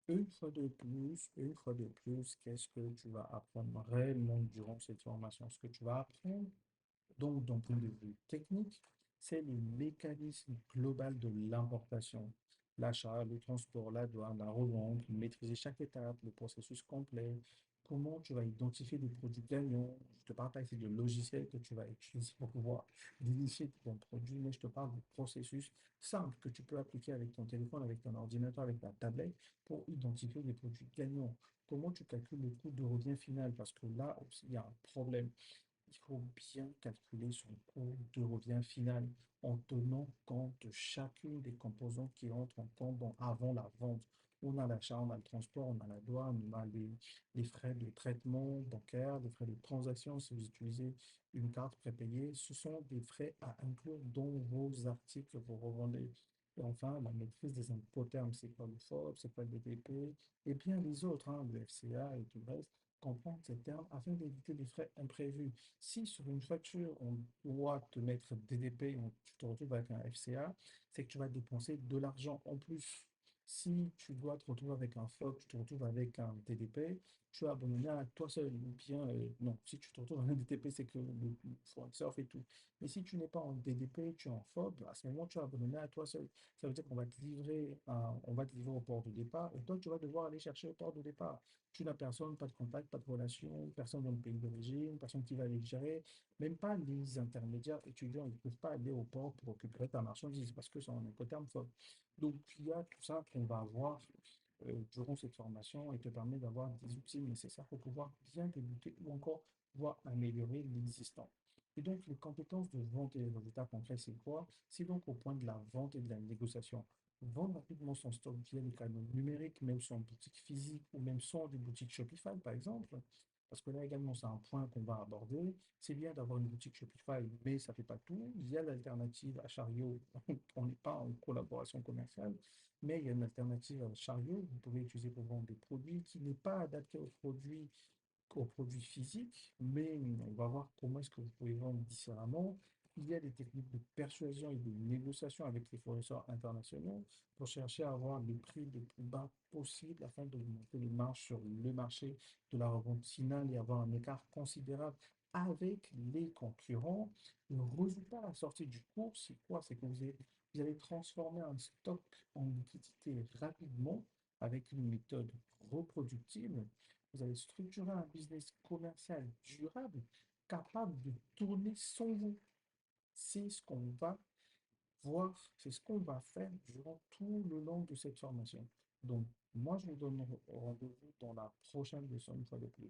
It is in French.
Une fois de plus, qu'est-ce que tu vas apprendre réellement durant cette formation? Ce que tu vas apprendre, donc d'un point de vue technique, c'est le mécanisme global de l'importation. L'achat, le transport, la douane, la revente, maîtriser chaque étape, le processus complet, comment tu vas identifier des produits gagnants. Je te parle pas ici de logiciels que tu vas utiliser pour pouvoir identifier ton produit, mais je te parle du processus simple que tu peux appliquer avec ton téléphone, avec ton ordinateur, avec ta tablette pour identifier des produits gagnants. Comment tu calcules le coût de revient final? Parce que là aussi, il y a un problème. Il faut bien calculer son coût de revient final en tenant compte de chacune des composantes qui entrent en compte avant la vente. On a l'achat, on a le transport, on a la douane, on a les frais de traitement bancaire, les frais de transaction si vous utilisez une carte prépayée. Ce sont des frais à inclure dans vos articles que vous revendez. Et enfin, la maîtrise des incoterms, c'est quoi le FOB, c'est quoi le DTP, et bien les autres, hein, le FCA et tout le reste, comprendre ces termes afin d'éviter les frais imprévus. Si sur une facture, on doit te mettre DDP, tu te retrouves avec un FCA, c'est que tu vas dépenser de l'argent en plus. Si tu dois te retrouver avec un FOB, tu te retrouves avec un DDP, tu as abandonné à toi seul. Ou bien, non, si tu te retrouves avec un DDP, c'est que le fournisseur fait tout. Mais si tu n'es pas en DDP, tu es en FOB, à ce moment, tu as abandonné à toi seul. Ça veut dire qu'on va te livrer, on va te livrer au port de départ, et toi, tu vas devoir aller chercher au port de départ. Tu n'as personne, pas de contact, pas de relation, personne dans le pays d'origine, personne qui va aller gérer, même pas les intermédiaires étudiants, ils ne peuvent pas aller au port pour récupérer ta marchandise parce que c'est en Incoterm FOB. Donc, il y a tout ça qu'on va avoir durant cette formation et te permet d'avoir des outils nécessaires pour pouvoir bien débuter ou encore pouvoir améliorer l'existant. Et donc, les compétences de vente et de résultats concrets, c'est quoi? C'est donc au point de la vente et de la négociation. Vendre rapidement son stock via les canaux numériques, même son boutique physique ou même sans des boutiques Shopify, par exemple. Parce que là également, c'est un point qu'on va aborder. C'est bien d'avoir une boutique Shopify, mais ça ne fait pas tout. Il y a l'alternative à Chariot. On n'est pas en collaboration commerciale, mais il y a une alternative à Chariot que vous pouvez utiliser pour vendre des produits qui n'est pas adapté aux produits physiques, mais on va voir comment est-ce que vous pouvez vendre différemment. Il y a des techniques de persuasion et de négociation avec les fournisseurs internationaux pour chercher à avoir le prix le plus bas possible afin d'augmenter les marges sur le marché de la revente finale et avoir un écart considérable avec les concurrents. Le résultat à la sortie du cours, c'est quoi? C'est que vous allez transformer un stock en liquidité rapidement avec une méthode reproductible. Vous allez structurer un business commercial durable capable de tourner sans vous. C'est ce qu'on va voir, c'est ce qu'on va faire durant tout le long de cette formation. Donc, moi, je vous donne rendez-vous dans la prochaine leçon une fois de plus.